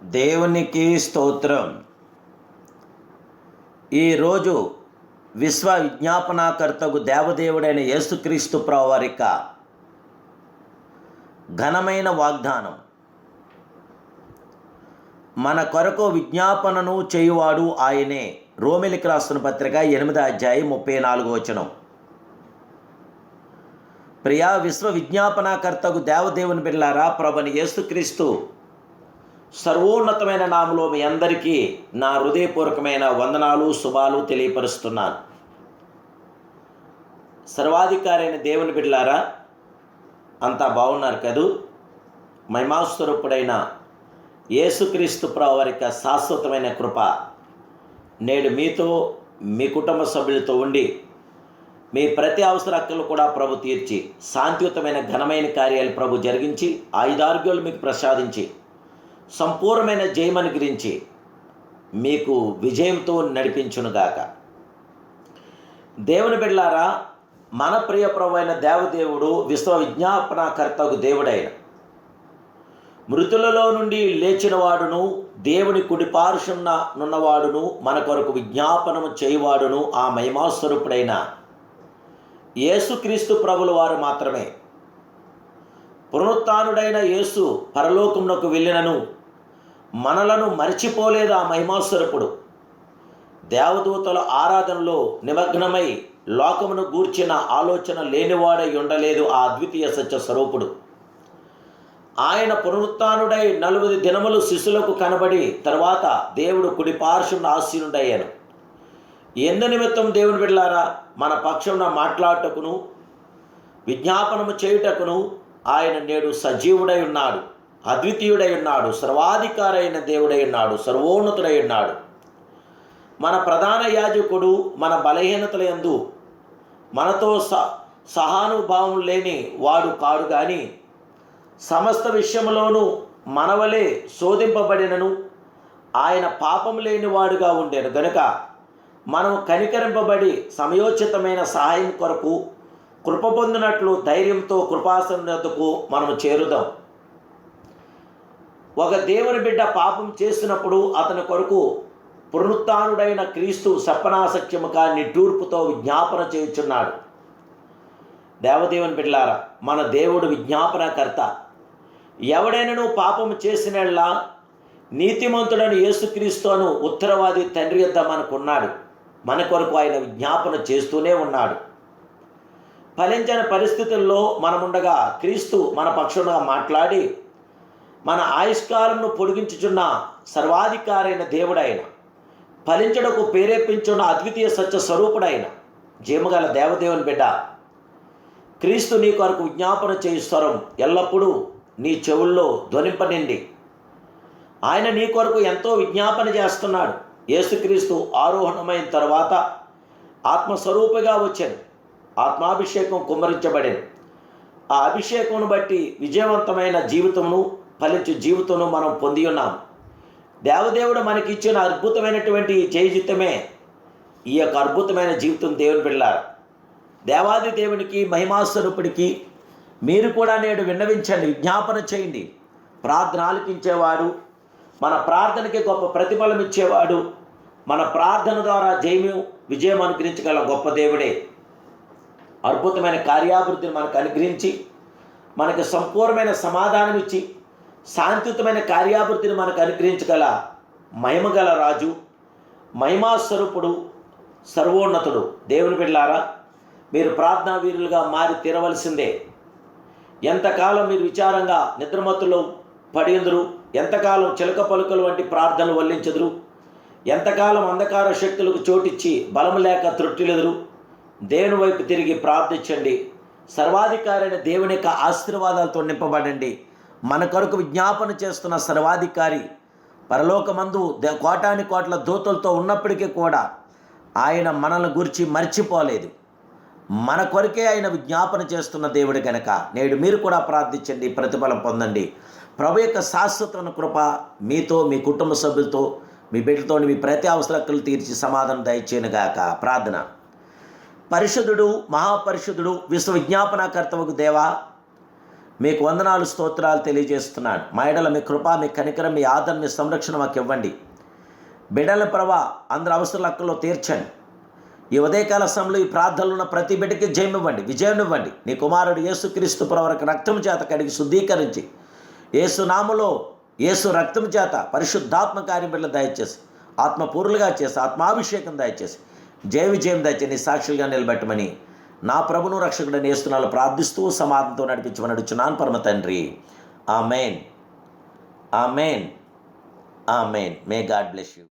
దేవునికి స్తోత్రం. ఈరోజు విశ్వ విజ్ఞాపనాకర్తకు దేవదేవుడైన యేసుక్రీస్తు ప్రభువారి యొక్క ఘనమైన వాగ్దానం. మన కొరకు విజ్ఞాపనను చేయువాడు ఆయనే. రోమిలికి రాస్తున్న పత్రిక 8వ అధ్యాయం 34వ వచనం. ప్రియా విశ్వ విజ్ఞాపనాకర్తకు దేవదేవుని బిడ్డలారా, ప్రభుని యేసుక్రీస్తు సర్వోన్నతమైన నామములో మీ అందరికీ నా హృదయపూర్వకమైన వందనాలు, శుభాలు తెలియపరుస్తున్నాను. సర్వాధికారి అయిన దేవుని బిడ్డలారా, అంతా బాగున్నారు కదూ? మహిమాస్వరూపుడైన యేసుక్రీస్తు ప్రభువారి యొక్క శాశ్వతమైన కృప నేడు మీతో, మీ కుటుంబ సభ్యులతో ఉండి మీ ప్రతి అవసర హక్కులు కూడా ప్రభు తీర్చి, శాంతియుతమైన ఘనమైన కార్యాలు ప్రభు జరిగించి, ఆయుధారోగ్యాలు మీకు ప్రసాదించి, సంపూర్ణమైన జయం అనుగ్రహించి మీకు విజయంతో నడిపించునుగాక. దేవుని బిడ్డలారా, మన ప్రియ ప్రభు అయిన దేవదేవుడు విశ్వ విజ్ఞాపనాకర్తకు దేవుడైన, మృతులలో నుండి లేచినవాడును, దేవుని కుడిపార్శ్వమున నున్నవాడును, మన కొరకు విజ్ఞాపనము చేయువాడును ఆ మహిమాస్వరూపుడైన యేసుక్రీస్తు ప్రభుల వారు మాత్రమే. పునరుత్థానుడైన యేసు పరలోకమునకు వెళ్ళినను మనలను మరిచిపోలేదు ఆ మహిమాస్వరూపుడు. దేవదూతల ఆరాధనలో నిమగ్నమై లోకమును గూర్చిన ఆలోచన లేనివాడై ఉండలేదు ఆ అద్వితీయ సత్య స్వరూపుడు. ఆయన పునరుత్థానుడై 40 దినములు శిష్యులకు కనబడి తర్వాత దేవుడు కుడిపార్శ్వమున ఆసీనుడయ్యాను. ఎందు నిమిత్తం దేవుని బిడ్డలారా, మన పక్షమున మాట్లాడుటకును విజ్ఞాపనము చేయుటకును ఆయన నేడు సజీవుడై ఉన్నాడు, అద్వితీయుడై ఉన్నాడు, సర్వాధికారి అయిన దేవుడై ఉన్నాడు, సర్వోన్నతుడై ఉన్నాడు. మన ప్రధాన యాజకుడు మన బలహీనతల యందు మనతో సహానుభావం లేని వాడు కాడు, కానీ సమస్త విషయంలోనూ మనవలే శోధింపబడినను ఆయన పాపం లేనివాడుగా ఉండేను గనుక మనం కనికరింపబడి సమయోచితమైన సహాయం కొరకు కృప పొందినట్లు ధైర్యంతో కృపాసనతకు మనము చేరుదాం. ఒక దేవుని బిడ్డ పాపం చేసినప్పుడు అతని కొరకు పునరుత్థానుడైన క్రీస్తు సప్పనాసత్యముగా నిట్టూర్పుతో విజ్ఞాపన చేయుచున్నాడు. దేవదేవుని బిడ్డలారా, మన దేవుడు విజ్ఞాపనకర్త. ఎవడైనను పాపము చేసినలా నీతిమంతుడని యేసుక్రీస్తును ఉత్తరవాది తండ్రి యొద్ద మనకున్నాడు. మన కొరకు ఆయన విజ్ఞాపన చేస్తూనే ఉన్నాడు. ఫలించని పరిస్థితుల్లో మనముండగా క్రీస్తు మన పక్షంగా మాట్లాడి మన ఆయుష్కాలంను పొడిగించుచున్న సర్వాధికారైన దేవుడైన, ఫలించడకు ప్రేరేపించున్న అద్వితీయ సత్య స్వరూపుడైన జీవగల దేవదేవుని బిడ్డ, క్రీస్తు నీ కొరకు విజ్ఞాపన చేయి స్వరం ఎల్లప్పుడూ నీ చెవుల్లో ధ్వనింపనిండి. ఆయన నీ కొరకు ఎంతో విజ్ఞాపన చేస్తున్నాడు. యేసుక్రీస్తు ఆరోహణమైన తర్వాత ఆత్మస్వరూపిగా వచ్చాను, ఆత్మాభిషేకం కుమ్మరించబడింది. ఆ అభిషేకమును బట్టి విజయవంతమైన జీవితమును, ఫలించు జీవితమును మనం పొంది ఉన్నాం. దేవదేవుడు మనకిచ్చిన అద్భుతమైనటువంటి జీవితమే ఈ యొక్క అద్భుతమైన జీవితం. దేవుని బిడ్డలారా, దేవాది దేవునికి మహిమాస్వరూపుడికి మీరు కూడా నేడు విన్నవించండి, విజ్ఞాపన చేయండి. ప్రార్థన ఆలకించేవాడు, మన ప్రార్థనకి గొప్ప ప్రతిఫలం ఇచ్చేవాడు, మన ప్రార్థన ద్వారా విజయం అనుగ్రహించగల గొప్ప దేవుడే. అద్భుతమైన కార్యాభివృద్ధిని మనకు అనుగ్రహించి, మనకి సంపూర్ణమైన సమాధానం ఇచ్చి, శాంతియుతమైన కార్యాభివృద్ధిని మనకు అనుగ్రహించగల మహిమగల రాజు, మహిమాస్వరూపుడు, సర్వోన్నతుడు. దేవుని బిడ్డలారా, మీరు ప్రార్థనా వీరులుగా మారి తీరవలసిందే. ఎంతకాలం మీరు విచారంగా నిద్రమత్తులో పడియందురు, ఎంతకాలం చిలక పలుకలు వంటి ప్రార్థనలు వల్లించదురు, ఎంతకాలం అంధకార శక్తులకు చోటిచ్చి బలము లేక త్రొట్టిలెదురు. దేవుని వైపు తిరిగి ప్రార్థించండి. సర్వాధికారైన దేవుని యొక్క ఆశీర్వాదాలతో నింపబడండి. మన కొరకు విజ్ఞాపన చేస్తున్న సర్వాధికారి పరలోకమందు కోటాని కోట్ల దూతలతో ఉన్నప్పటికీ కూడా ఆయన మనల్ని గురించి మర్చిపోలేదు. మన కొరకే ఆయన విజ్ఞాపన చేస్తున్న దేవుడు కనుక నేడు మీరు కూడా ప్రార్థించండి, ప్రతిఫలం పొందండి. ప్రభు యొక్క శాశ్వతమైన కృప మీతో, మీ కుటుంబ సభ్యులతో, మీ బిడ్డలతో మీ ప్రతి అవసరాలు తీర్చి సమాధానం దయచేయనుగాక. ప్రార్థన. పరిశుద్ధుడు, మహాపరిశుద్ధుడు, విశ్వ విజ్ఞాపనాకర్తవకు దేవా, మీకు వందనాలు స్తోత్రాలు తెలియజేస్తున్నాను. మా ఎడల మీ కృప, మీ కనికరం, మీ ఆదరణ, మీ సంరక్షణ మాకు ఇవ్వండి. బిడ్డల ప్రభా అందరి అవసరాల హక్కుల్లో తీర్చండి. ఈ ఉదయకాల సమయంలో ఈ ప్రార్థనలు ఉన్న ప్రతి బిడ్డకి జయం ఇవ్వండి, విజయం ఇవ్వండి. నీ కుమారుడు యేసుక్రీస్తు ప్రవరకు రక్తము చేత కడిగి శుద్ధీకరించి యేసు నామములో యేసు రక్తము చేత పరిశుద్ధాత్మ కార్యం బిడ్డలు దయచేసి ఆత్మపూర్లుగా చేసి ఆత్మాభిషేకం దయచేసి జయ విజయం దయచేసి నీ సాక్షులుగా నిలబెట్టమని నా ప్రభును రక్షకుడని యేసునామములో ప్రార్థిస్తూ సమాధానంతో నడిపించమని అడుగుచున్నాను పరమ తండ్రి. Amen, amen, amen. May God bless you.